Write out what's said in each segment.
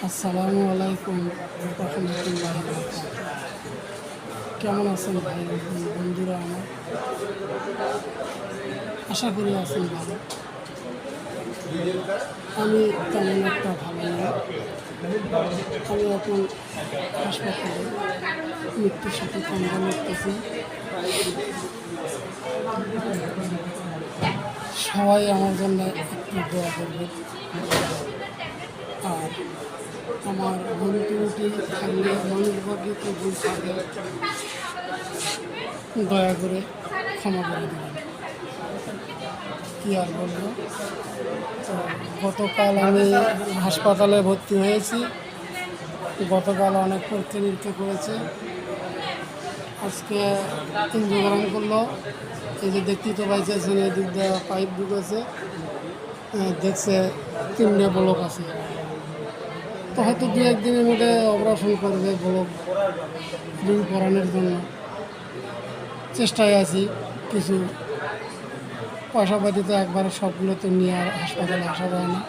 আসসালামু আলাইকুম রহমতুল্লাহ। কেমন আছেন ভাই বন্ধুরা? আমার আশা করি আছেন ভালো। আমি তেমন একটা ভালো নেই। আমি এখন হাসপাতালে মৃত্যুর সাথে কামড়া করতেছি। সবাই আমার জন্য একটু দোয়া করবে। আর আমার ভুল ত্রুটি থাকলে মানুষ বর্গিত ভুল থাকে, দয়া করে ক্ষমা করে দেবেন। কী আর বলবো। তো গতকাল আমি হাসপাতালে ভর্তি হয়েছি। গতকাল অনেক পরীক্ষা নিরীক্ষা করেছে। আজকে ইঞ্জিওগ্রাম করলো। এই যে দেখতেই তো পাইছেন, এদিক দিয়ে পাইপ ঢুকেছে, দেখছে 3টে ব্লক আছে। তো হয়তো 2-1 দিনের মধ্যে অপারেশন করবে, ব্লক দূর করানোর জন্য চেষ্টায় আছি। কিছু পয়সাপাতি তো একবারে সবগুলো তো নিয়ে আর হাসপাতালে আসা যায় না,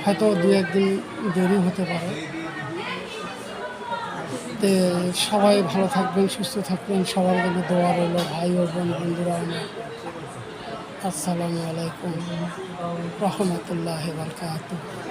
হয়তো 2-1 দিন দেরি হতে পারে। তো সবাই ভালো থাকবেন, সুস্থ থাকবেন, সবার জন্য দোয়া রইল। ভাই ও বোন বন্ধুরা আমার, আসসালামু আলাইকুম রহমতুল্লাহ বারকাতুহু।